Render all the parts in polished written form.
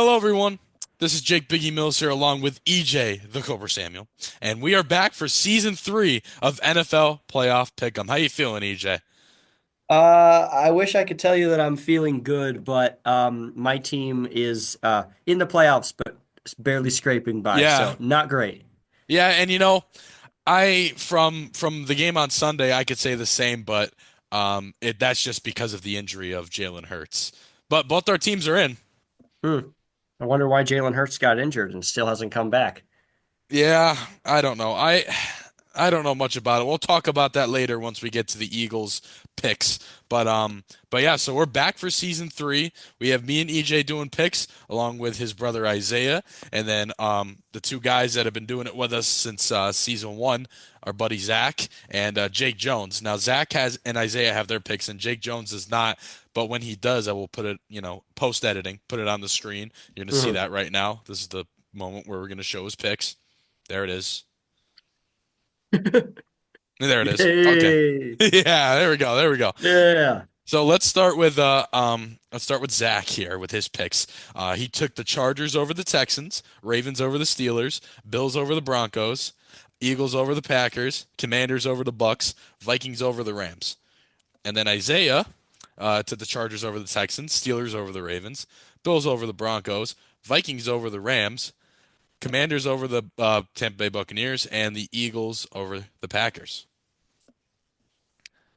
Hello, everyone. This is Jake Biggie Mills here, along with EJ, the Cobra Samuel, and we are back for season 3 of NFL Playoff Pick'em. How you feeling, EJ? I wish I could tell you that I'm feeling good, but my team is in the playoffs, but barely scraping by, Yeah, so not great. yeah, and I from the game on Sunday, I could say the same, but that's just because of the injury of Jalen Hurts. But both our teams are in. Hmm. I wonder why Jalen Hurts got injured and still hasn't come back. Yeah, I don't know. I don't know much about it. We'll talk about that later once we get to the Eagles picks. But yeah, so we're back for season 3. We have me and EJ doing picks along with his brother Isaiah, and then the two guys that have been doing it with us since season 1, our buddy Zach and Jake Jones. Now Zach has and Isaiah have their picks, and Jake Jones does not. But when he does, I will put it, post editing, put it on the screen. You're gonna see Mhm. that right now. This is the moment where we're gonna show his picks. There it is. There it is. Okay. Yay! Yeah, there we go. There we go. Yeah. So let's start with Zach here with his picks. He took the Chargers over the Texans, Ravens over the Steelers, Bills over the Broncos, Eagles over the Packers, Commanders over the Bucks, Vikings over the Rams. And then Isaiah took the Chargers over the Texans, Steelers over the Ravens, Bills over the Broncos, Vikings over the Rams, Commanders over the Tampa Bay Buccaneers, and the Eagles over the Packers.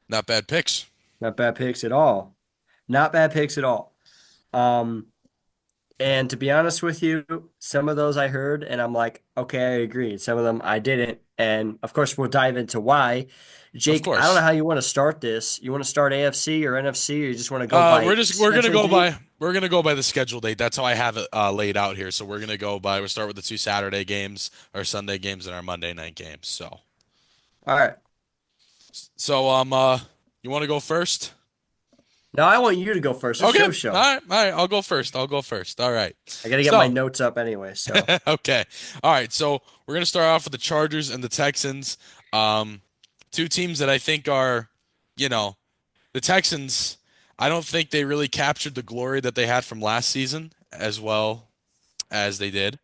Not bad picks. Not bad picks at all. Not bad picks at all. Um, And to be honest with you, some of those I heard, and I'm like, okay, I agree. Some of them I didn't. And of course, we'll dive into why. Of Jake, I don't know course. how you want to start this. You want to start AFC or NFC, or you just want to go by schedule date? We're gonna go by the schedule date. That's how I have it laid out here. So we'll start with the two Saturday games, our Sunday games, and our Monday night games. All right. So you want to go first? Now I want you to go first. It's Okay. your show. All right. I'll go first. I'll go first. All right. I got to get my So notes up anyway. So, okay. All right. So we're gonna start off with the Chargers and the Texans. Um, Two teams that I think are, you know, the Texans. I don't think they really captured the glory that they had from last season as well as they did.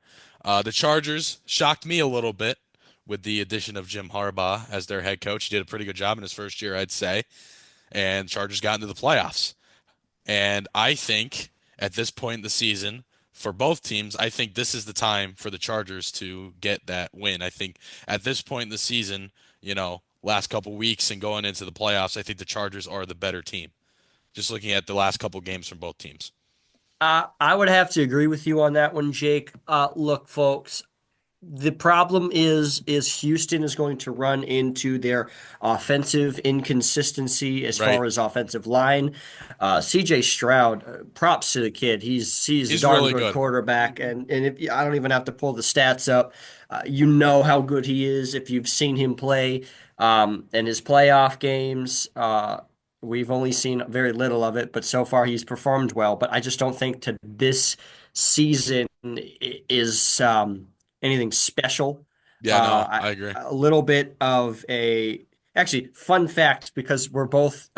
The Chargers shocked me a little bit with the addition of Jim Harbaugh as their head coach. He did a pretty good job in his first year, I'd say. And Chargers got into the playoffs. And I think at this point in the season, for both teams, I think this is the time for the Chargers to get that win. I think at this point in the season, last couple weeks and going into the playoffs, I think the Chargers are the better team. Just looking at the last couple games from both teams. I would have to agree with you on that one, Jake. Look, folks, the problem is Houston is going to run into their offensive inconsistency as Right. far as offensive line. CJ Stroud, props to the kid. He's a He's darn really good good. quarterback, and if, I don't even have to pull the stats up. You know how good he is if you've seen him play. In his playoff games. We've only seen very little of it, but so far he's performed well. But I just don't think to this season is anything special. Yeah, no, I, I agree. a little bit of a actually fun fact because we're both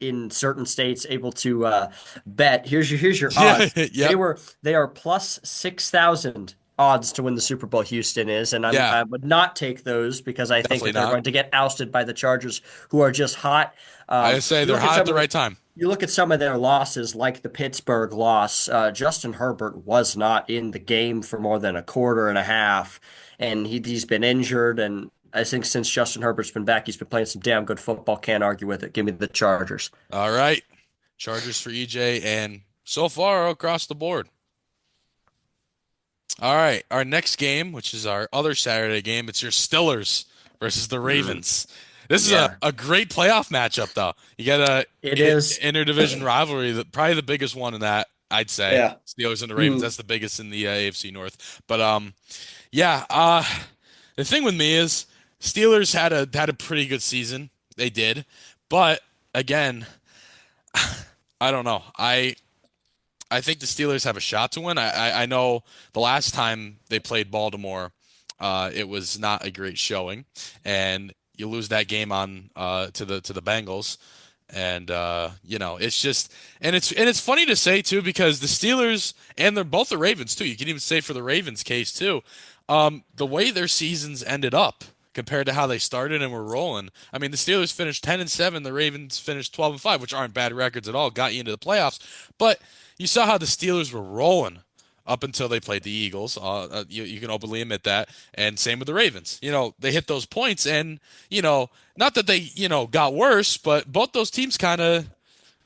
in certain states able to bet. Here's your Yeah, odds. yep, They are plus 6,000 odds to win the Super Bowl. Houston is, and yeah, I would not take those because I think definitely that they're not. going to get ousted by the Chargers, who are just hot. I say You they're look at hot at some the of the right time. you look at some of their losses, like the Pittsburgh loss. Justin Herbert was not in the game for more than a quarter and a half, and he's been injured. And I think since Justin Herbert's been back, he's been playing some damn good football. Can't argue with it. Give me the Chargers. All right, Chargers for EJ, and so far across the board. All right, our next game, which is our other Saturday game, it's your Stillers versus the Mm, Ravens. This is a, yeah, a great playoff matchup, though. You got a it is. interdivision rivalry, probably the biggest one in that, I'd say. Yeah. Steelers and the Ravens, Mm. that's the biggest in the AFC North. But yeah, the thing with me is Steelers had a pretty good season. They did, but again, I don't know. I think the Steelers have a shot to win. I know the last time they played Baltimore, it was not a great showing, and you lose that game on to the Bengals, And it's just and it's funny to say too because the Steelers and they're both the Ravens too. You can even say for the Ravens case too. The way their seasons ended up compared to how they started and were rolling. I mean, the Steelers finished 10-7, the Ravens finished 12-5, which aren't bad records at all, got you into the playoffs. But you saw how the Steelers were rolling up until they played the Eagles. You can openly admit that. And same with the Ravens. They hit those points and, not that they, got worse, but both those teams kind of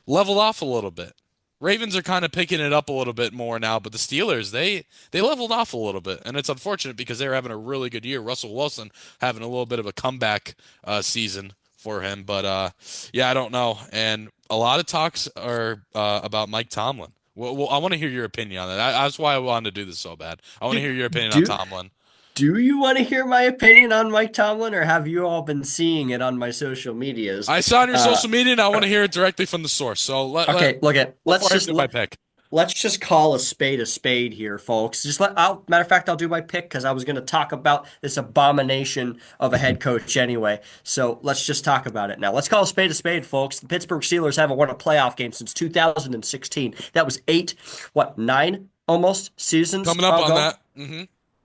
leveled off a little bit. Ravens are kind of picking it up a little bit more now, but the Steelers, they leveled off a little bit, and it's unfortunate because they're having a really good year. Russell Wilson having a little bit of a comeback season for him, but yeah, I don't know. And a lot of talks are about Mike Tomlin. Well, I want to hear your opinion on that. That's why I wanted to do this so bad. I want to Do hear your opinion on do Tomlin. do you want to hear my opinion on Mike Tomlin, or have you all been seeing it on my social medias? I saw on your Uh, social media, and I want to hear it directly from the source. So okay, look at before I do my pick. let's just call a spade here, folks. Matter of fact, I'll do my pick because I was going to talk about this abomination of a head coach anyway. So let's just talk about it now. Let's call a spade, folks. The Pittsburgh Steelers haven't won a playoff game since 2016. That was nine almost seasons Coming up on ago. that.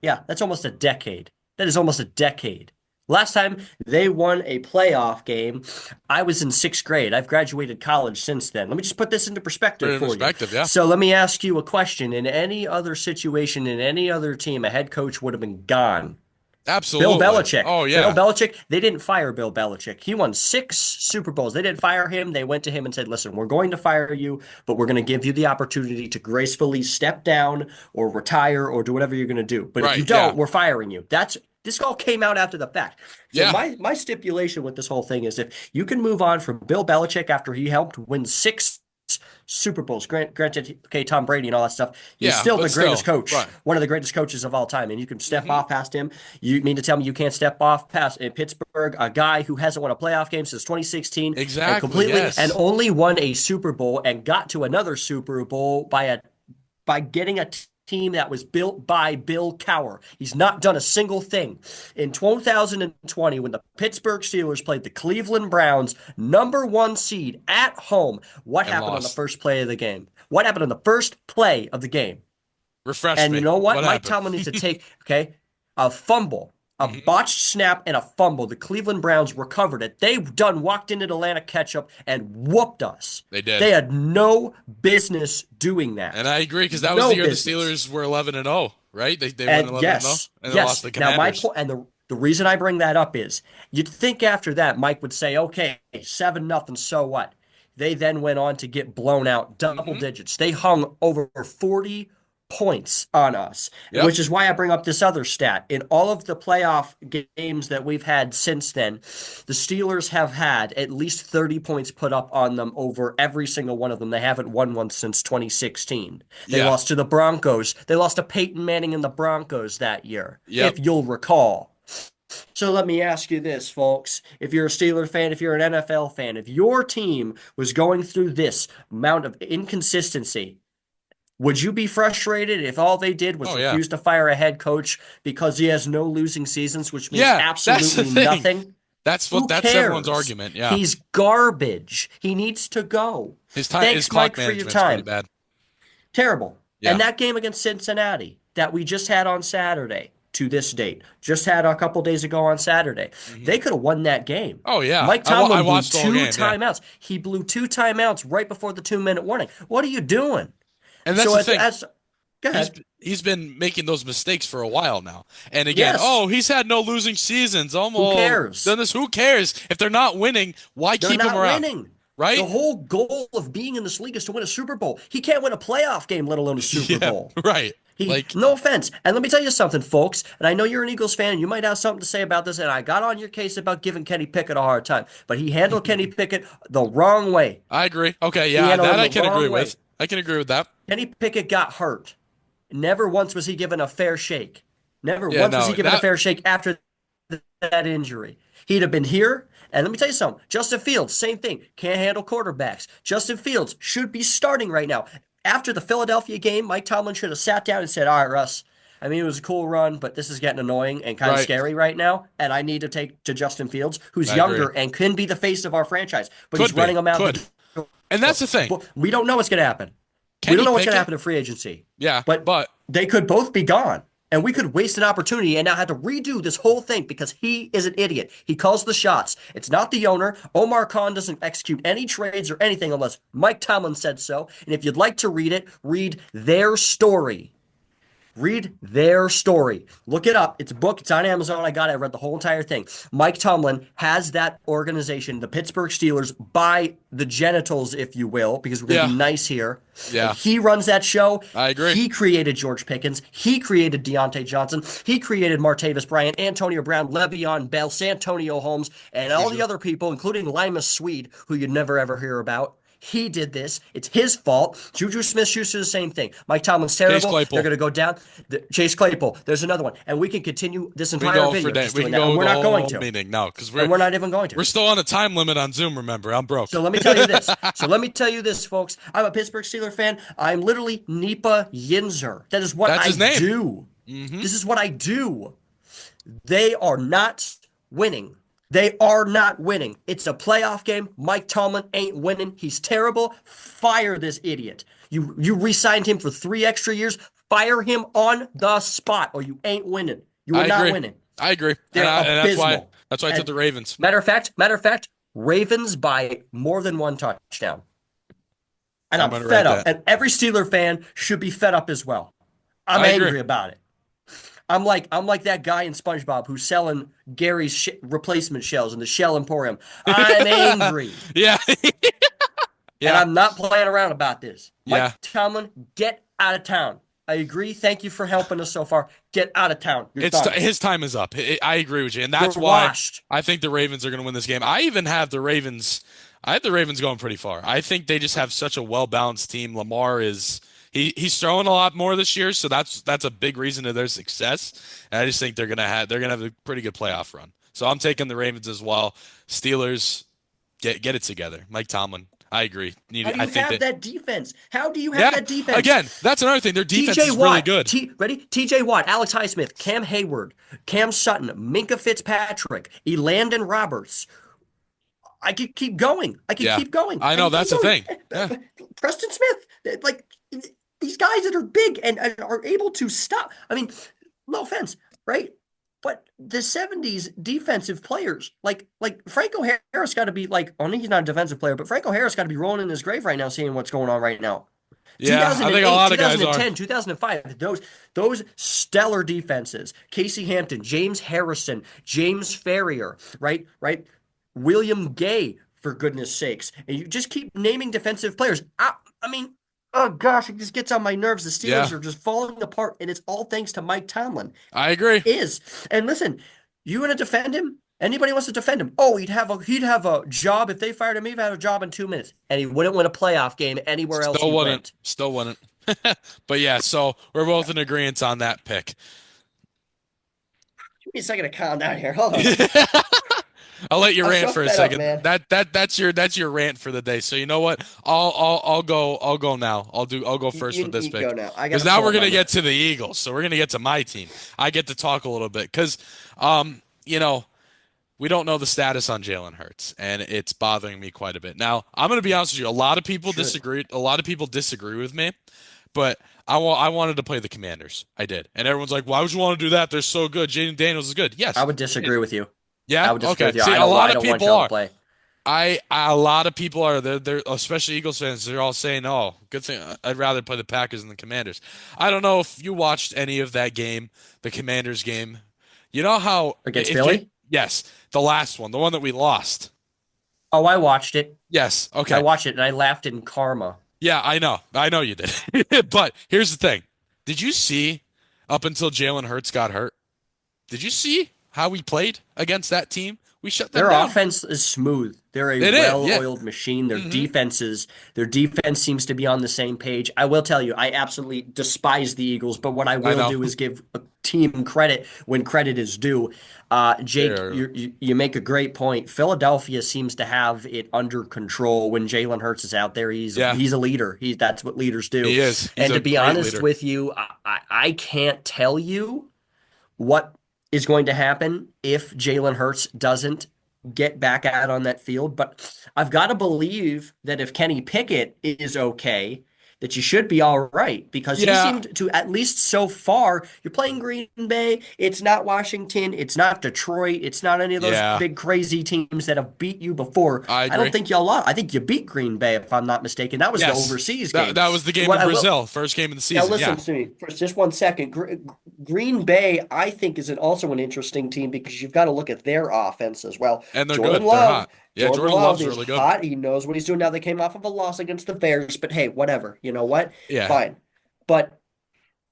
Yeah, that's almost a decade. That is almost a decade. Last time they won a playoff game, I was in sixth grade. I've graduated college since then. Let me just put this into Put perspective it in for you. perspective, yeah. So let me ask you a question. In any other situation, in any other team, a head coach would have been gone. Bill Absolutely. Belichick. Oh Bill yeah. Belichick, they didn't fire Bill Belichick. He won six Super Bowls. They didn't fire him. They went to him and said, listen, we're going to fire you, but we're going to give you the opportunity to gracefully step down or retire or do whatever you're going to do. But if you Right, yeah. don't, we're firing you. This all came out after the fact. So Yeah. my stipulation with this whole thing is if you can move on from Bill Belichick after he helped win six Super Bowls, granted, okay, Tom Brady and all that stuff, he's Yeah, still but the greatest still. coach, Right. one of the greatest coaches of all time, and you can step hmm off past him. You mean to tell me you can't step off past in Pittsburgh, a guy who hasn't won a playoff game since 2016 and Exactly, completely and yes. only won a Super Bowl and got to another Super Bowl by getting a team that was built by Bill Cowher. He's not done a single thing. In 2020, when the Pittsburgh Steelers played the Cleveland Browns, number one seed at home, what And happened on the lost. first play of the game? What happened on the first play of the game? Refresh And you me. know what? What Mike happened? Tomlin needs to take, okay, a fumble, a hmm botched snap, and a fumble. The Cleveland Browns recovered it. They done walked into Atlanta ketchup and whooped us. They did. They had no business doing And that. I agree because that was the No year the business. Steelers were 11-0, right? They went And 11-0 yes, and then lost yes. to the Now my Commanders. point, and the reason I bring that up is you'd think after that Mike would say, okay, 7-0, so what? They then went on to get blown out double hmm digits. They hung over 40 points on us, Yep. which is why I bring up this other stat. In all of the playoff games that we've had since then, the Steelers have had at least 30 points put up on them over every single one of them. They haven't won one since 2016. They Yeah. lost to the Broncos. They lost to Peyton Manning and the Broncos that year, Yep. if you'll recall. So let me ask you this, folks. If you're a Steeler fan, if you're an NFL fan, if your team was going through this amount of inconsistency, would you be frustrated if all they did was Oh yeah. refuse to fire a head coach because he has no losing seasons, which means Yeah, that's the absolutely thing. nothing? Who That's everyone's cares? argument. Yeah. He's garbage. He needs to go. His Thanks, clock Mike, for your management's pretty time. bad. Terrible. Yeah. And that game against Cincinnati that we just had on Saturday to this date, just had a couple days ago on Saturday, hmm they could have won that game. Oh yeah. Mike I Tomlin blew watched the whole two game, yeah. timeouts. He blew two timeouts right before the 2 minute warning. What are you doing? And that's So the thing. go He's ahead. he's been making those mistakes for a while now. And again, Yes. oh, he's had no losing seasons. Who Almost cares? done this. Who cares? If they're not winning, why They're keep him not around? winning. The Right? whole goal of being in this league is to win a Super Bowl. He can't win a playoff game, let alone a Super Yeah, Bowl. right. Like, No offense. And let me tell you something, folks. And I know you're an Eagles fan and you might have something to say about this. And I got on your case about giving Kenny Pickett a hard time. But he handled Kenny Pickett the wrong way. I agree. Okay, He yeah, handled that him I the can agree wrong way. with. I can agree with that. Kenny Pickett got hurt. Never once was he given a fair shake. Never Yeah, once was no, he given a that fair shake after that injury. He'd have been here. And let me tell you something. Justin Fields, same thing. Can't handle quarterbacks. Justin Fields should be starting right now. After the Philadelphia game, Mike Tomlin should have sat down and said, all right, Russ, I mean, it was a cool run, but this is getting annoying and kind of Right. scary right now. And I need to take to Justin Fields, who's I agree. younger and can be the face of our franchise, but he's Could be. running them out Could. the And door. that's the thing. But we don't know what's going to happen. We don't Kenny know what's going to Pickett, happen in free agency, yeah, but but they could both be gone. And we could waste an opportunity and now have to redo this whole thing because he is an idiot. He calls the shots. It's not the owner. Omar Khan doesn't execute any trades or anything unless Mike Tomlin said so. And if you'd like to read it, read their story. Read their story. Look it up. It's a book. It's on Amazon. I got it. I read the whole entire thing. Mike Tomlin has that organization, the Pittsburgh Steelers, by the genitals, if you will, because we're going to yeah, be nice here. And yeah, he runs that show. I agree. He created George Pickens. He created Deontay Johnson. He created Martavis Bryant, Antonio Brown, Le'Veon Bell, Santonio Holmes, and For all the sure. other people, including Lima Swede, who you'd never ever hear about. He did this. It's his fault. Juju Smith-Schuster, the same thing. Mike Tomlin's Chase terrible. They're Claypool. going to go down. Chase Claypool. There's another one. And we can continue this We can entire go for video day. just We doing can that. And go we're the not going whole to. meeting. No, because And we're not even going we're to. still on a time limit on Zoom. Remember, I'm broke. So let me tell you this. So let me tell you this, folks. I'm a Pittsburgh Steelers fan. I'm literally Nipa Yinzer. That is what That's I his name. do. Hmm. This is what I do. They are not winning. They are not winning. It's a playoff game. Mike Tomlin ain't winning. He's terrible. Fire this idiot. You re-signed him for 3 extra years. Fire him on the spot, or you ain't winning. You are I not agree. winning. I agree, and, They're and abysmal. that's why I took And the Ravens. matter of fact, Ravens by more than one touchdown. And I'm I'm gonna fed write up. that. And every Steeler fan should be fed up as well. I'm I agree. angry about it. I'm like that guy in SpongeBob who's selling Gary's replacement shells in the Shell Emporium. I'm angry, Yeah, and yeah, I'm not playing around about this. Mike yeah. Tomlin, get out of town. I agree. Thank you for helping us so far. Get out of town. You're It's done. his time is up. I agree with you, and You're that's why washed. I think the Ravens are going to win this game. I even have the Ravens. I have the Ravens going pretty far. I think they just have such a well-balanced team. Lamar is he's throwing a lot more this year, so that's a big reason to their success. And I just think they're gonna have a pretty good playoff run. So I'm taking the Ravens as well. Steelers get it together. Mike Tomlin. I agree. How do I you think have that that defense? How do you have yeah. that defense? Again, that's another thing. Their defense TJ is really Watt, good. TJ Watt, Alex Highsmith, Cam Hayward, Cam Sutton, Minka Fitzpatrick, Elandon Roberts. I could keep going. I could Yeah, keep going. I I know could keep that's the going. thing. Yeah, Preston Smith, like these guys that are big and are able to stop. I mean, no offense, right? But the '70s defensive players, like Franco Harris, got to be like, oh, he's not a defensive player, but Franco Harris got to be rolling in his grave right now, seeing what's going on right now. yeah. I think a 2008, lot of guys are. 2010, 2005, those stellar defenses. Casey Hampton, James Harrison, James Ferrier, right? William Gay, for goodness sakes. And you just keep naming defensive players. I mean, oh gosh, it just gets on my nerves. The Yeah, Steelers are just falling apart, and it's all thanks to Mike Tomlin. I agree. Is. And listen, you want to defend him? Anybody wants to defend him? Oh, he'd have a job if they fired him. He'd have a job in 2 minutes, and he wouldn't win a playoff game anywhere else Still he wouldn't. went. Still wouldn't. But yeah, so we're both in agreement on that pick. Give me a second to calm down here. Hold on. I'll let you I'm rant so for a fed up, second. man. That's your rant for the day. So you know what? I'll go now. I'll go first with this You pick go now. I because gotta now pull we're up my gonna get notes. to the Eagles. So we're gonna get to my team. I get to talk a little bit because you know we don't know the status on Jalen Hurts, and it's bothering me quite a bit. Now I'm gonna be honest with you. A lot of people Should. disagree. A lot of people disagree with me, but I wanted to play the Commanders. I did, and everyone's like, "Why would you want to do that? They're so good. Jaden Daniels is good." I Yes, would he is. disagree with you. Yeah. I would disagree Okay. with you. See, I a don't. lot I of don't want people y'all to are. play. A lot of people are. They're especially Eagles fans. They're all saying, "Oh, good thing. I'd rather play the Packers than the Commanders." I don't know if you watched any of that game, the Commanders game. You know how Against if Jake, Philly? yes, the last one, the one that we lost. Oh, I watched it. Yes. I Okay. watched it, and I laughed in karma. Yeah, I know. I know you did. But here's the thing. Did you see up until Jalen Hurts got hurt? Did you see how we played against that team? We shut them Their down. offense is smooth. They're a It is. Yeah. well-oiled machine. Hmm. Their defense seems to be on the same page. I will tell you, I absolutely despise the Eagles, but what I I will know. do is give a team credit when credit is due. Jake, They're you make a great point. Philadelphia seems to have it under control when Jalen Hurts is out there. He's yeah, he's a leader. That's what leaders do. he is. He's And a to be great honest leader. with you, I can't tell you what is going to happen if Jalen Hurts doesn't get back out on that field. But I've got to believe that if Kenny Pickett is okay, that you should be all right because he Yeah, seemed to, at least so far, you're playing Green Bay. It's not Washington. It's not Detroit. It's not any of those yeah, big crazy teams that have beat you before. I I don't agree. think y'all lost. I think you beat Green Bay, if I'm not mistaken. That was the Yes, overseas that game. that was the game What in I will Brazil, first game of the Now season. listen Yeah, to me for just 1 second. Green Bay, I think, is also an interesting team because you've got to look at their offense as well. and they're Jordan good. They're Love, hot. Yeah, Jordan Jordan Love Love's is really good. hot. He knows what he's doing. Now they came off of a loss against the Bears, but hey, whatever. You know what? Yeah, Fine. But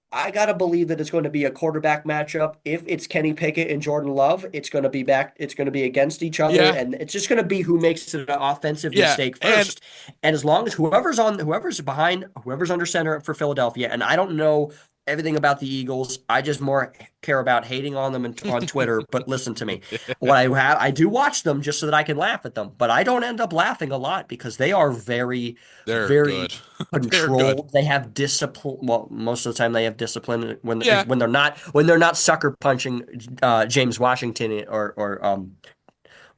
I gotta believe that it's going to be a quarterback matchup. If it's Kenny Pickett and Jordan Love, it's going to be back. It's going to be against each other, yeah, and it's just going to be who makes an offensive yeah, mistake and first. And as long as whoever's behind, whoever's under center for Philadelphia, and I don't know everything about the Eagles. I just more care about hating on them on Twitter. But listen to me, I do watch them just so that I can laugh at them, but I don't end up laughing a lot because they are very, they're very good. They're good. controlled. They have discipline. Well, most of the time they have discipline Yeah. when they're not sucker punching James Washington or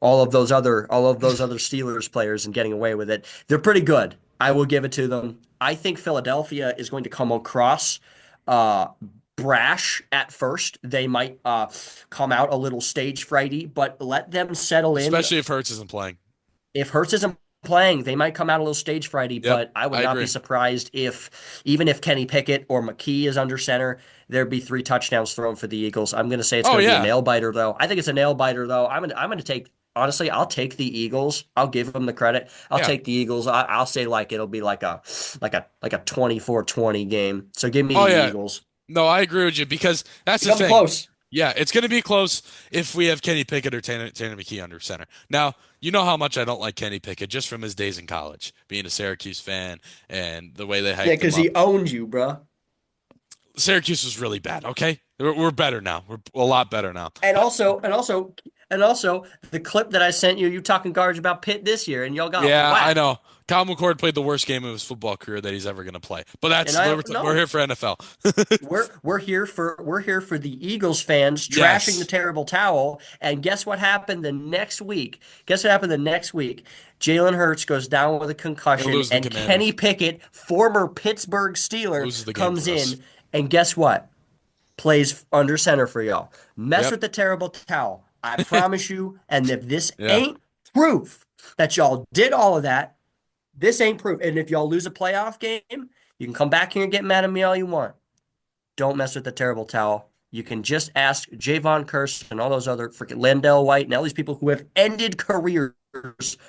all of those other Steelers players and getting away with it. They're pretty good. I will give it to them. I think Philadelphia is going to come across uh, brash at first. They might come out a little stage frighty, but let them settle in. Especially if Hurts isn't playing. If Hurts isn't playing, they might come out a little stage frighty, Yep, but I would I not be agree. surprised if, even if Kenny Pickett or McKee is under center, there'd be 3 touchdowns thrown for the Eagles. I'm going to say it's Oh going to be a yeah, nail biter, though. I think it's a nail biter, though. I'm going to take, honestly, I'll take the Eagles. I'll give them the credit. I'll yeah. take the Eagles. I'll say like it'll be like a 24-20 game. So give me the Oh yeah. Eagles. No, I agree with you because that's the Become thing. close. Yeah, it's going to be close if we have Kenny Pickett or Tanner McKee under center. Now, you know how much I don't like Kenny Pickett just from his days in college, being a Syracuse fan and the way they Yeah, hyped him because up. he owned you, bruh. Syracuse was really bad, okay? We're better now. We're a lot better now. And But also, and also, and also, the clip that I sent you, you talking garbage about Pitt this year, and y'all got yeah, I whacked. know. Kyle McCord played the worst game of his football career that he's ever going to play. But And that's I we're no, here for NFL. we're here for the Eagles fans trashing the Yes. terrible towel. And guess what happened the next week? Guess what happened the next week? Jalen Hurts goes down with a He'll concussion, lose the and Kenny Commanders. Pickett, former Pittsburgh Steeler, Loses the game comes for us. in, and guess what? Plays under center for y'all. Mess Yep. with the terrible towel. I promise you. And if this Yeah. ain't proof that y'all did all of that, this ain't proof. And if y'all lose a playoff game, you can come back here and get mad at me all you want. Don't mess with the terrible towel. You can just ask Javon Curse and all those other freaking Landell White and all these people who have ended careers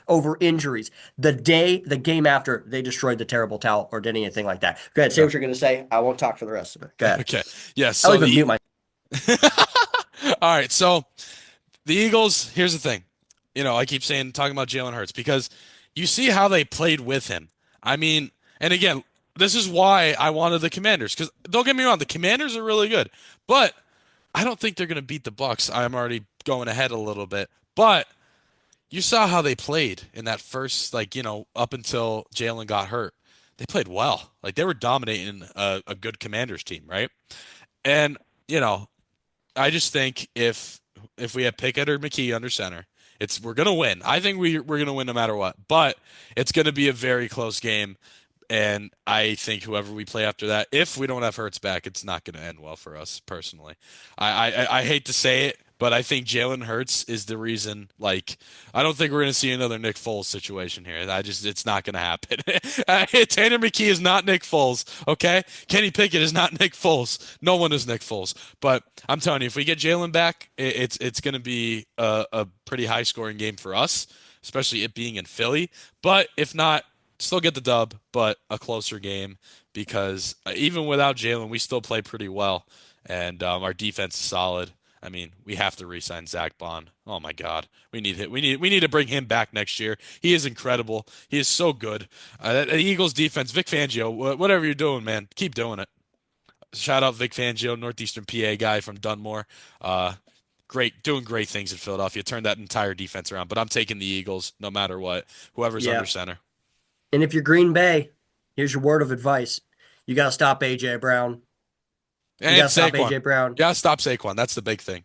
over injuries the game after they destroyed the terrible towel or did anything like that. Go ahead, say Yeah. what you're going to say. I won't talk for the rest of it. Go ahead. Okay. Yes. I'll So even the mute my. All right. So the Eagles, here's the thing. I keep saying talking about Jalen Hurts because you see how they played with him. I mean, and again, this is why I wanted the Commanders because don't get me wrong, the Commanders are really good, but I don't think they're going to beat the Bucks. I'm already going ahead a little bit, but you saw how they played in that first, like, up until Jalen got hurt. They played well. Like they were dominating a good Commanders team, right? And I just think if we have Pickett or McKee under center, we're gonna win. I think we're gonna win no matter what. But it's gonna be a very close game, and I think whoever we play after that, if we don't have Hurts back, it's not gonna end well for us personally. I hate to say it, but I think Jalen Hurts is the reason. Like, I don't think we're gonna see another Nick Foles situation here. It's not gonna happen. Tanner McKee is not Nick Foles. Okay, Kenny Pickett is not Nick Foles. No one is Nick Foles. But I'm telling you, if we get Jalen back, it's gonna be a pretty high scoring game for us, especially it being in Philly. But if not, still get the dub, but a closer game because even without Jalen, we still play pretty well, and our defense is solid. I mean, we have to re-sign Zach Bond. Oh my God, we need it. We need to bring him back next year. He is incredible. He is so good. The Eagles defense, Vic Fangio, whatever you're doing, man, keep doing it. Shout out Vic Fangio, Northeastern PA guy from Dunmore. Uh, doing great things in Philadelphia. Turned that entire defense around. But I'm taking the Eagles no matter what. Whoever's under Yeah. center. And if you're Green Bay, here's your word of advice. You got to stop A.J. Brown. You And gotta stop Saquon. AJ Brown. Yeah, stop Saquon. That's the big thing.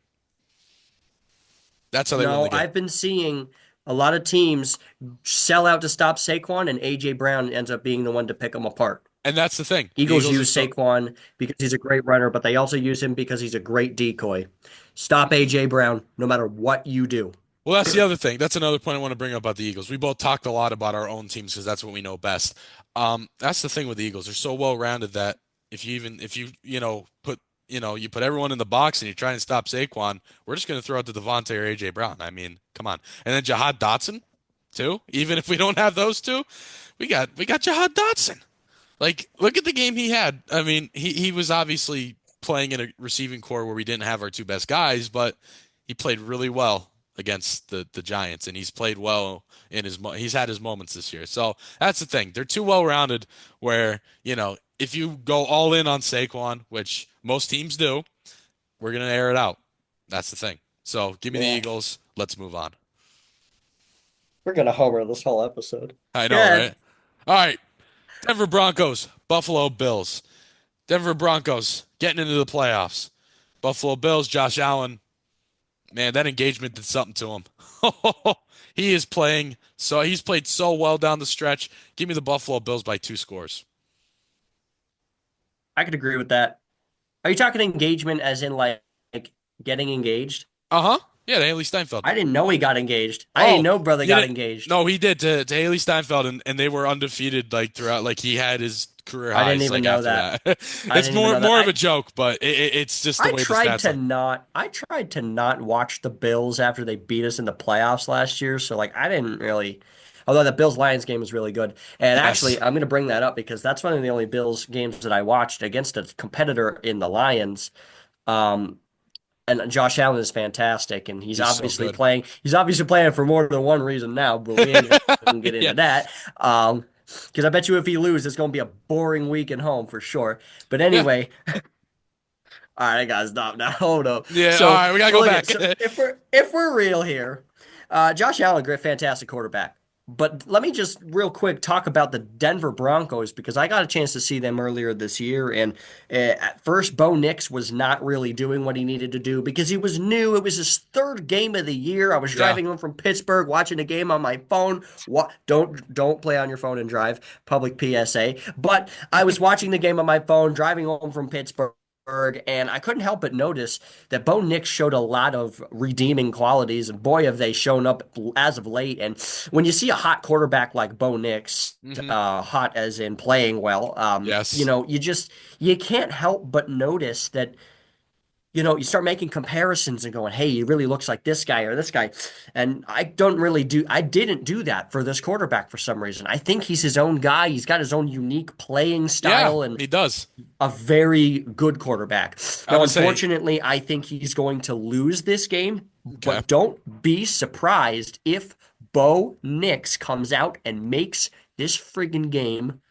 That's how they win No, the game. I've been seeing a lot of teams sell out to stop Saquon, and AJ Brown ends up being the one to pick them apart. And that's the thing. The Eagles Eagles are use so Saquon because he's a great runner, but they also use him because he's a great decoy. Stop AJ Brown no matter what you do. well, that's the other thing. That's another point I want to bring up about the Eagles. We both talked a lot about our own teams because that's what we know best. That's the thing with the Eagles. They're so well rounded that if you put you put everyone in the box and you try and stop Saquon, we're just going to throw out to Devontae or AJ Brown. I mean, come on. And then Jahad Dotson too. Even if we don't have those two, we got Jahad Dotson. Like, look at the game he had. I mean, he was obviously playing in a receiving core where we didn't have our two best guys, but he played really well against the Giants, and he's played well in he's had his moments this year. So that's the thing. They're too well rounded where, if you go all in on Saquon, which most teams do, we're gonna air it out. That's the thing. So give me the Yeah, Eagles. Let's move on. we're gonna homer this whole episode. I know, Good. right? All right. Denver Broncos, Buffalo Bills. Denver Broncos getting into the playoffs. Buffalo Bills, Josh Allen, man, that engagement did something to him. He's played so well down the stretch. Give me the Buffalo Bills by 2 scores. I could agree with that. Are you talking engagement as in like getting engaged? Uh-huh. Yeah, to Haley Steinfeld. I didn't know he got engaged. I didn't Oh, know brother you got didn't? engaged. No, he did to Haley Steinfeld, and they were undefeated like throughout. Like he had his career I didn't highs even like know after that. that. I It's didn't even more know that. more of a joke, but it's just the way the stats are. I tried to not watch the Bills after they beat us in the playoffs last year. So like I didn't really, although the Bills Lions game was really good. And Yes. actually I'm gonna bring that up because that's one of the only Bills games that I watched against a competitor in the Lions. Um, and Josh Allen is fantastic, and He's so good. He's obviously playing for more than one reason now, but we ain't gonna get Yeah. into that. Because I bet you if he loses, it's gonna be a boring week at home for sure. But Yeah. anyway, all right, I gotta stop now. Hold up. Yeah. All So right, we gotta go look at back. so if we're real here, Josh Allen, great, fantastic quarterback. But let me just real quick talk about the Denver Broncos because I got a chance to see them earlier this year, and at first, Bo Nix was not really doing what he needed to do because he was new. It was his third game of the year. I was Yeah. driving home from Pittsburgh, watching a game on my phone. What? Don't play on your phone and drive. Public PSA. But I was watching the game on my phone, driving home from Pittsburgh. And I couldn't help but notice that Bo Nix showed a lot of redeeming qualities, and boy, have they shown up as of late. And when you see a hot quarterback like Bo Nix, Hmm. hot as in playing well, Yes. you can't help but notice that you start making comparisons and going, hey, he really looks like this guy or this guy. And I didn't do that for this quarterback for some reason. I think he's his own guy. He's got his own unique playing Yeah, style and he does. a very good quarterback. I Now, would say, unfortunately, I think he's going to lose this game, okay, but don't be surprised if Bo Nix comes out and makes this friggin' game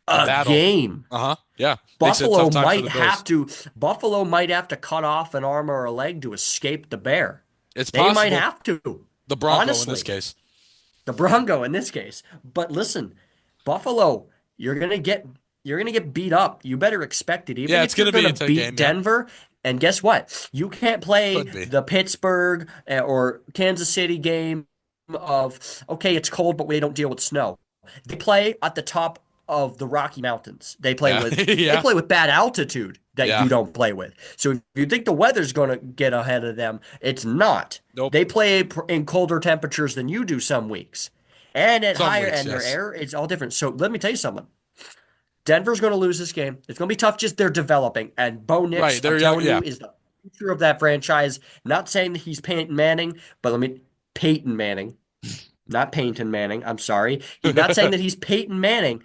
a a battle. game. Uh-huh. Yeah, makes it a tough Buffalo time for might the have Bills. to Buffalo might have to cut off an arm or a leg to escape the bear. It's They might possible. have to, The Bronco in this honestly. case. The Bronco in this case. But listen, Buffalo, you're gonna get beat up. You better expect it. Yeah, Even it's if you're gonna be gonna a tight beat game. Yeah, Denver, and guess what? You can't play could be. the Pittsburgh or Kansas City game of okay, it's cold, but we don't deal with snow. They play at the top of the Rocky Mountains. Yeah, They yeah, play with bad altitude that yeah. you don't play with. So if you think the weather's going to get ahead of them, it's not. Nope. They play in colder temperatures than you do some weeks. And at Some higher weeks, and their yes. air, it's all different. So let me tell you something. Denver's going to lose this game. It's going to be tough, just they're developing. And Bo Right, Nix, I'm they're young. telling you, Yeah, is the future of that franchise. Not saying that he's Peyton Manning, but Peyton Manning, not Peyton Manning. I'm sorry. He's not saying that he's Peyton Manning,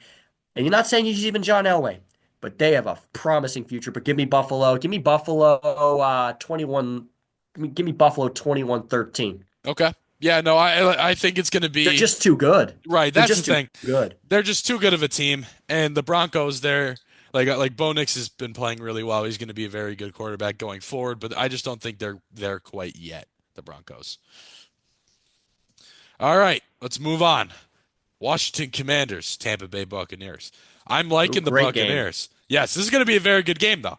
and you're not saying he's even John Elway, but they have a promising future. But give me Buffalo. Give me Buffalo 21. Give me Buffalo 21-13. okay. Yeah, no, I think it's gonna They're be just too good. right. They're That's the just too thing. good. They're just too good of a team, and the Broncos, they're like Bo Nix has been playing really well. He's gonna be a very good quarterback going forward, but I just don't think they're there quite yet. The Broncos. All right, let's move on. Washington Commanders, Tampa Bay Buccaneers. I'm Ooh, liking the great game. Buccaneers. Yes, this is going to be a very good game, though.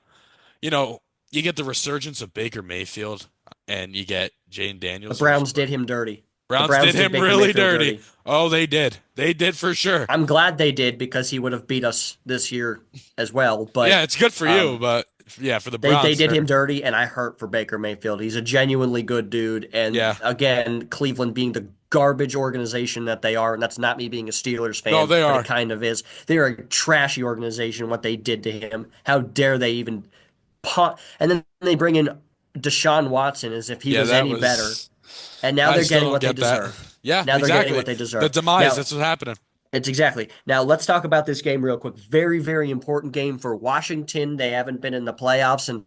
you get the resurgence of Baker Mayfield and you get Jane The Daniels who's Browns did him dirty. The Browns did Browns did him Baker really Mayfield dirty. dirty. Oh, they did. They did for sure. I'm glad they did because he would have beat us this year as well. Yeah, But it's good for you, um, but yeah, for the they Browns, did him they're dirty, and I hurt for Baker Mayfield. He's a genuinely good dude. And yeah. again, Cleveland being the garbage organization that they are, and that's not me being a Steelers No, fan, they but it are. kind of is. They're a trashy organization, what they did to him. How dare they even punt? And then they bring in Deshaun Watson as if he Yeah, was that any better. was And now I they're still getting don't what they get that. deserve. Yeah, Now they're getting exactly. what they The deserve. demise, Now, that's what's happening. it's exactly. Now let's talk about this game real quick. Very, very important game for Washington. They haven't been in the playoffs since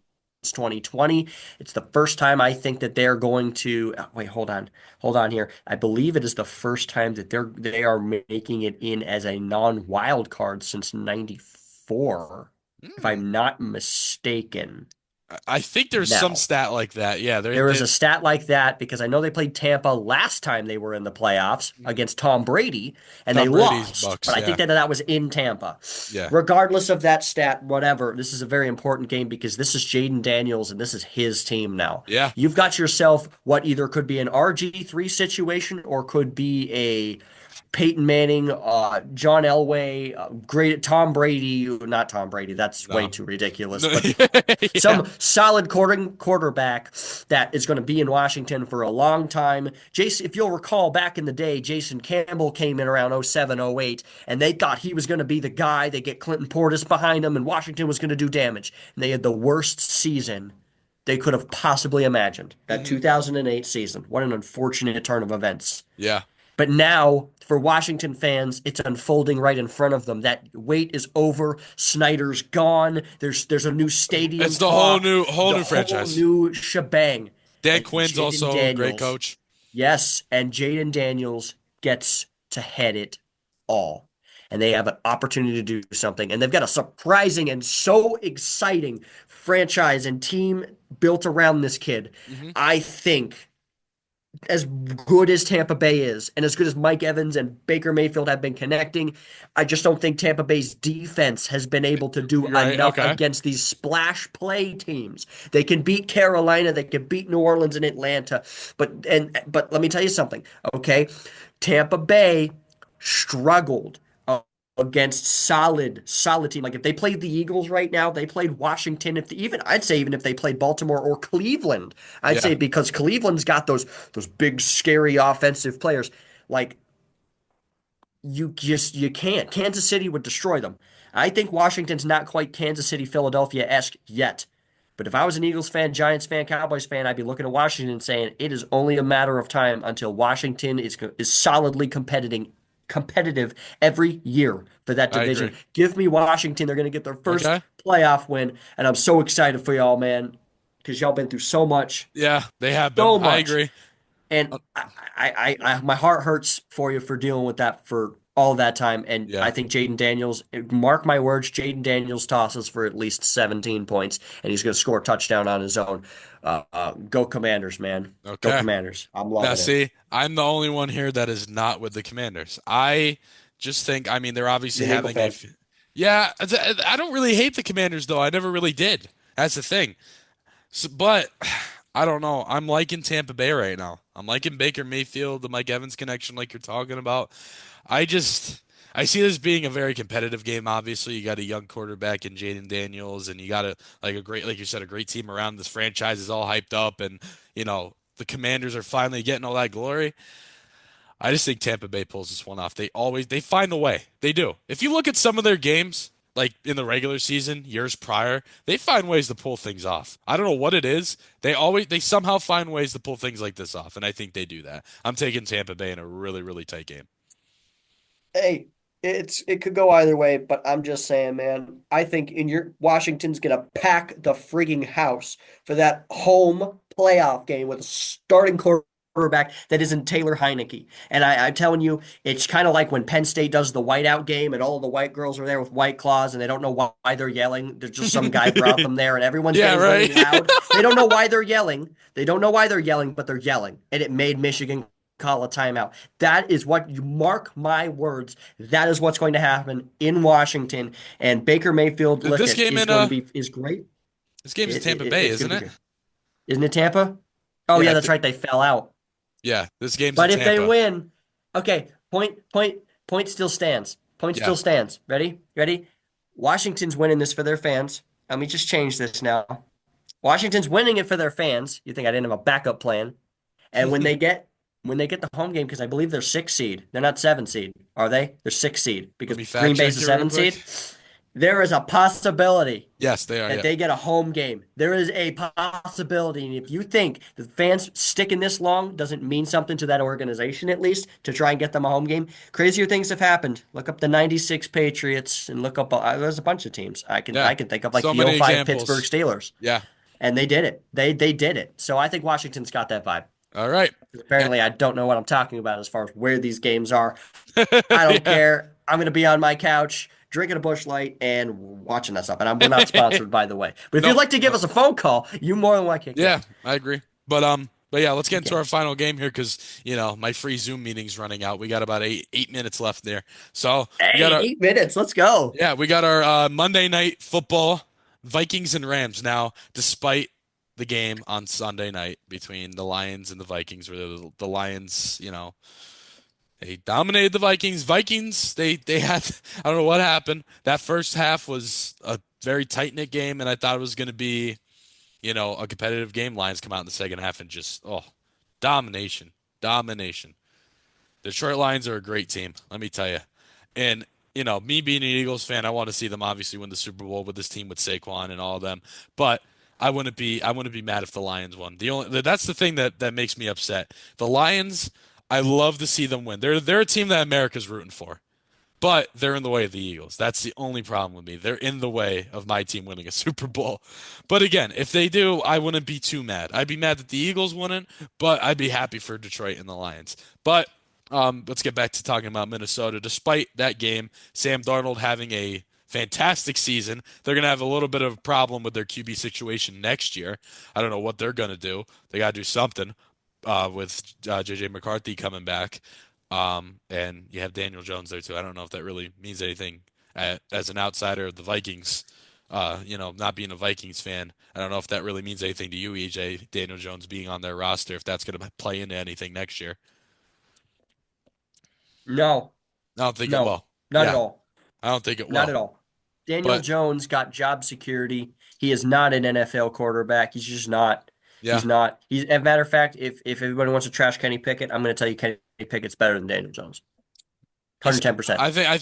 2020. It's the first time I think that they're going to wait, hold on here. I believe it is the first time that they are making it in as a non-wild card since 94, if Hmm. I'm not mistaken. I think there's some Now, stat like that. Yeah, there is a stat like that because I know they played Tampa last time they were in the playoffs against Tom Brady and they Tom Brady's lost, but Bucks. I think Yeah, that was in Tampa. yeah. Regardless of that stat, whatever, this is a very important game because this is Jaden Daniels and this is his team now. Yeah. You've got yourself what either could be an RG3 situation or could be a Peyton Manning, John Elway, great Tom Brady, not Tom Brady, that's way No. too ridiculous, No. but Yeah. some solid quarterback that is going to be in Washington for a long time. Jason, if you'll recall back in the day, Jason Campbell came in around 07, 08, and they thought he was going to be the guy. They get Clinton Portis behind him, and Washington was going to do damage. And they had the worst season they could have possibly imagined. That Hmm. 2008 season. What an unfortunate turn of events. Yeah. But now, for Washington fans, it's unfolding right in front of them. That wait is over. Snyder's gone. There's a new stadium It's the whole talk, new the whole franchise. new shebang. Dan And Quinn's Jaden also a great Daniels, coach. yes, and Jaden Daniels gets to head it all. And they have an opportunity to do something. And they've got a surprising and so exciting franchise and team built around this kid. Hmm. I think as good as Tampa Bay is, and as good as Mike Evans and Baker Mayfield have been connecting, I just don't think Tampa Bay's defense has been able to do You're right. enough Okay. against these splash play teams. They can beat Carolina, they can beat New Orleans and Atlanta, but let me tell you something, okay? Tampa Bay struggled against solid team. Like if they played the Eagles right now, they played Washington. If even I'd say even if they played Baltimore or Cleveland, I'd Yeah. say because Cleveland's got those big scary offensive players. Like you can't. Kansas City would destroy them. I think Washington's not quite Kansas City, Philadelphia-esque yet. But if I was an Eagles fan, Giants fan, Cowboys fan, I'd be looking at Washington and saying it is only a matter of time until Washington is solidly competitive every year for that I agree. division. Give me Washington. They're going to get their first Okay. playoff win, and I'm so excited for y'all, man, because y'all been through Yeah, they have been. so I much. agree. And Uh, my heart hurts for you for dealing with that for all that time. And Yeah. I think Jaden Daniels, mark my words, Jaden Daniels tosses for at least 17 points, and he's going to score a touchdown on his own. Go Commanders, man. Go Okay. Commanders. I'm Now, loving it. see, I'm the only one here that is not with the Commanders. I just think, I mean, they're obviously You're an Eagle having a. fan. Yeah, I don't really hate the Commanders, though. I never really did. That's the thing. But I don't know. I'm liking Tampa Bay right now. I'm liking Baker Mayfield, the Mike Evans connection, like you're talking about. I just I see this being a very competitive game. Obviously, you got a young quarterback in Jaden Daniels, and you got a great, like you said, a great team around. This franchise is all hyped up, and the Commanders are finally getting all that glory. I just think Tampa Bay pulls this one off. They find a way. They do. If you look at some of their games, like in the regular season, years prior, they find ways to pull things off. I don't know what it is. They somehow find ways to pull things like this off, and I think they do that. I'm taking Tampa Bay in a really, really tight game. Hey, it could go either way, but I'm just saying, man. I think in your Washington's gonna pack the frigging house for that home playoff game with a starting quarterback that isn't Taylor Heineke. And I'm telling you, it's kind of like when Penn State does the whiteout game and all the white girls are there with white claws and they don't know why they're yelling. There's just some guy brought them there and everyone's Yeah, getting really right. loud. They don't know why they're yelling. They don't know why they're yelling, but they're yelling. And it made Michigan call a timeout. That is what you mark my words. That is what's going to happen in Washington. And Baker Mayfield, Did look this at game is in going to be is great. This game's in Tampa Bay, It's going isn't to be it? good. Isn't it Tampa? Oh, Yeah, yeah, that's right. They fell out. yeah. This game's in But if they Tampa. win, okay, point still stands. Point Yeah. still stands. Ready? Ready? Washington's winning this for their fans. Let me just change this now. Washington's winning it for their fans. You think I didn't have a backup plan? And when they get the home game, because I believe they're 6 seed. They're not 7 seed, are they? They're 6 seed Let because me Green fact Bay's check a here real 7 seed. quick. There is a possibility Yes, they are. that Yeah. they get a home game. There is a possibility. And if you think the fans sticking this long doesn't mean something to that organization, at least to try and get them a home game, crazier things have happened. Look up the '96 Patriots and look up. There's a bunch of teams. I can Yeah. I can think of, like So the many '05 Pittsburgh examples. Steelers, Yeah. and they did it. They did it. So I think Washington's got that vibe. All right. Eh, Apparently, I don't know what I'm talking about as far as where these games are. I don't Yeah. care. I'm going to be on my couch drinking a Busch Light and watching that stuff. And we're not sponsored, by the way. But if you'd Nope. like to give Nope. us a phone call, you more than likely Yeah, can. I agree. But yeah, let's get You into can. our final game here because my free Zoom meeting's running out. We got about eight minutes left there. So we got Hey, our 8 minutes. Let's go. yeah, we got our Monday night football, Vikings and Rams. Now, despite the game on Sunday night between the Lions and the Vikings, where the Lions, they dominated the Vikings. Vikings, they had I don't know what happened. That first half was a very tight-knit game, and I thought it was going to be a competitive game. Lions come out in the second half and just, domination, domination. Detroit Lions are a great team, let me tell you. And, me being an Eagles fan, I want to see them obviously win the Super Bowl with this team with Saquon and all of them. But I wouldn't be mad if the Lions won. That's the thing that makes me upset. The Lions, I love to see them win. They're a team that America's rooting for. But they're in the way of the Eagles. That's the only problem with me. They're in the way of my team winning a Super Bowl. But again, if they do, I wouldn't be too mad. I'd be mad that the Eagles wouldn't, but I'd be happy for Detroit and the Lions. But let's get back to talking about Minnesota. Despite that game, Sam Darnold having a fantastic season, they're going to have a little bit of a problem with their QB situation next year. I don't know what they're going to do. They got to do something with JJ McCarthy coming back. And you have Daniel Jones there too. I don't know if that really means anything as an outsider of the Vikings. Not being a Vikings fan, I don't know if that really means anything to you, EJ. Daniel Jones being on their roster, if that's going to play into anything next year. No, I don't think it no, will. not at Yeah, all. I don't think it Not will. at all. Daniel But Jones got job security. He is not an NFL quarterback. He's just not. yeah, He's not. He's, as a matter of fact, if everybody wants to trash Kenny Pickett, I'm going to tell you Kenny Pickett's better than Daniel Jones. he's. 110%. I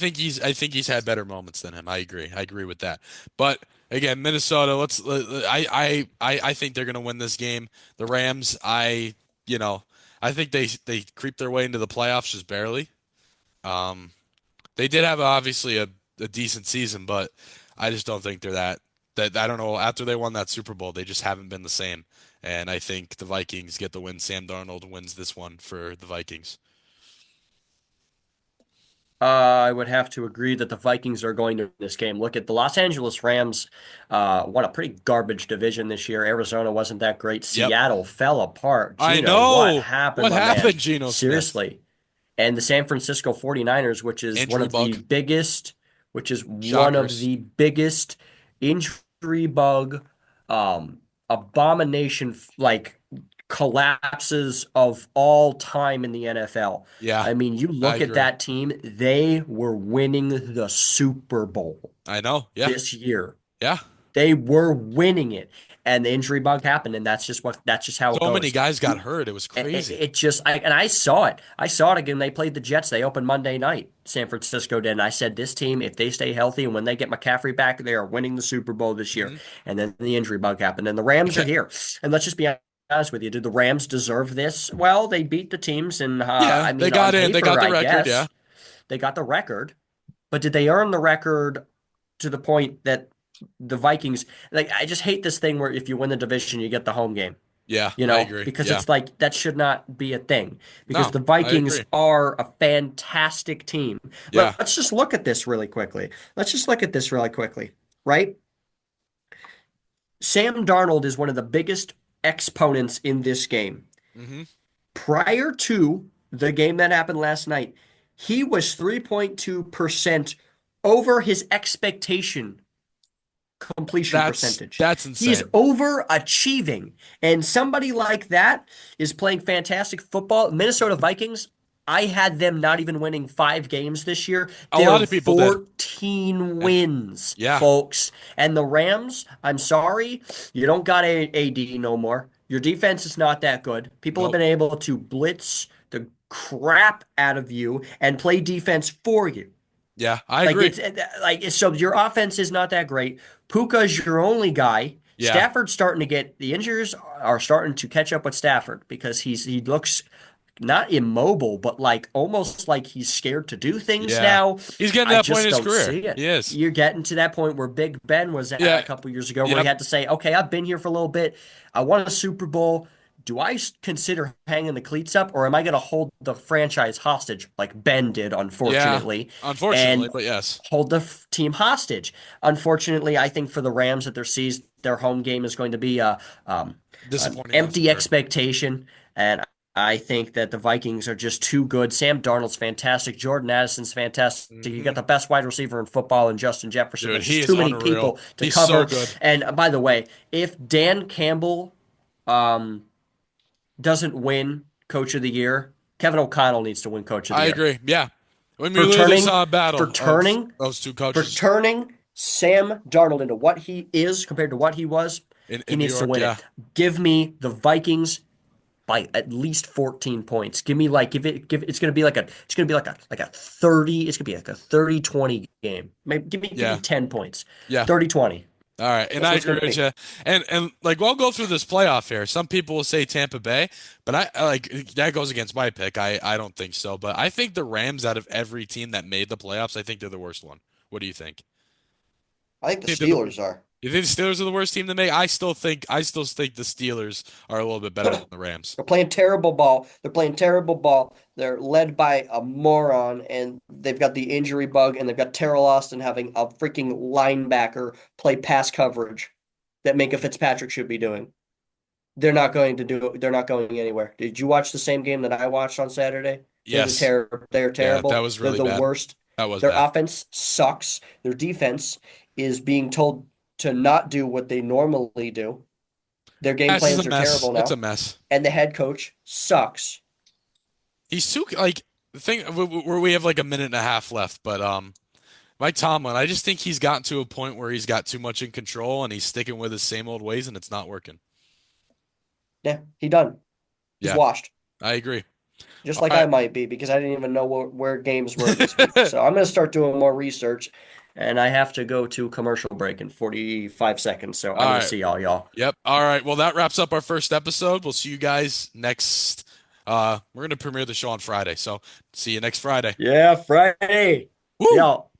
think he's had better moments than him. I agree. I agree with that. But again, Minnesota. I think they're going to win this game. The Rams. You know, I think they creep their way into the playoffs just barely. Um, They did have obviously a decent season, but I just don't think they're that I don't know. After they won that Super Bowl, they just haven't been the same. And I think the Vikings get the win. Sam Darnold wins this one for the Vikings. I would have to agree that the Vikings are going to win this game. Look at the Los Angeles Rams, won a pretty garbage division this year. Arizona wasn't that great. Yep. Seattle fell apart. I Gino, what know. happened, What my man? happened, Geno Smith? Seriously. And the San Francisco 49ers, Injury bug. which is one of Shockers. the biggest injury bug, abomination, like collapses of all time in the NFL. Yeah, I mean, you I look at agree. that team, they were winning the Super Bowl I know. Yeah. this year. Yeah. They were winning it, and the injury bug happened, and that's just how it So many goes. guys got You hurt. It was it, crazy. it just and I saw it. I saw it again. They played the Jets. They opened Monday night. San Francisco did. And I said, this team, if they stay healthy and when they get McCaffrey back, they are winning the Super Bowl this year. Hmm. And then the injury bug happened. And the Rams are here. And let's just be honest with you. Did the Rams deserve this? Well, they beat the teams, and Yeah, I they mean, on got in. They paper, got the I record. Yeah. guess they got the record. But did they earn the record to the point that the Vikings, like, I just hate this thing where if you win the division, you get the home game, Yeah, I agree. because Yeah. it's like that should not be a thing because No, the I Vikings agree. are a fantastic team. Yeah. Let's just look at this really quickly. Right? Sam Darnold is one of the biggest exponents in this game. Hmm. Prior to the game that happened last night, he was 3.2% over his expectation completion That's percentage. that's He is insane. overachieving. And somebody like that is playing fantastic football. Minnesota Vikings, I had them not even winning 5 games this year. A lot They're of people did. 14 And wins, yeah, folks. And the Rams, I'm sorry, you don't got AD no more. Your defense is not that good. People have nope. been able to blitz the crap out of you and play defense for you. Yeah, I Like agree. it's like so your offense is not that great. Puka's your only guy. Yeah. Stafford's starting to get the injuries are starting to catch up with Stafford because he looks not immobile, but like almost like he's scared to do things Yeah. now. He's getting to I that point in just his don't career. see it. He is. You're getting to that point where Big Ben was at a Yeah. couple years ago, where he Yep. had to say, "Okay, I've been here for a little bit. I won a Super Bowl. Do I consider hanging the cleats up, or am I going to hold the franchise hostage like Ben did, Yeah. unfortunately, Unfortunately, and but yes. hold the team hostage?" Unfortunately, I think for the Rams that their home game is going to be an Disappointing loss empty for sure. expectation, and I think that the Vikings are just too good. Sam Darnold's fantastic. Jordan Addison's fantastic. You got Hmm. the best wide receiver in football in Justin Jefferson. Dude, There's he just is too many unreal. people to He's so cover. good. And by the way, if Dan Campbell um, doesn't win Coach of the Year, Kevin O'Connell needs to win Coach of the I Year agree. Yeah. When we for literally turning saw a for battle of turning those two for coaches turning Sam Darnold into what he is compared to what he was. He in New needs to York, win yeah. it. Give me the Vikings by at least 14 points. Give me like give it's gonna be like a 30, it's gonna be like a 30-20 game. Maybe give me Yeah. 10 points. Yeah. 30-20. All right, and That's I what it's agree gonna with be. you. And like we'll go through this playoff here. Some people will say Tampa Bay, but I like that goes against my pick. I don't think so, but I think the Rams out of every team that made the playoffs, I think they're the worst one. What do you think? I think the Think they're the Steelers are. You think the Steelers are the worst team to make? I still think the Steelers are a little bit better than the Rams. They're playing terrible ball. They're playing terrible ball. They're led by a moron, and they've got the injury bug, and they've got Terrell Austin having a freaking linebacker play pass coverage that Minka Fitzpatrick should be doing. They're not going to do it. They're not going anywhere. Did you watch the same game that I watched on Saturday? Yes. They're Yeah, that terrible. was They're really the bad. worst. That was Their bad. offense sucks. Their defense is being told to not do what they normally do. Their game This is a plans are mess. terrible It's a now, mess. and the head coach sucks. He's too like the thing where we have like a minute and a half left, but Mike Tomlin, I just think he's gotten to a point where he's got too much in control and he's sticking with his same old ways and it's not working. Yeah, he done. He's Yeah, washed, I agree. just All like I right. might be because I didn't even know where games were this week. So I'm gonna start doing more research, and I have to go to commercial break in 45 seconds. So I'm All gonna right. see y'all. Yep. All right. Well, that wraps up our first episode. We'll see you guys next we're going to premiere the show on Friday. So, see you next Friday. Yeah, Friday. See Woo! y'all.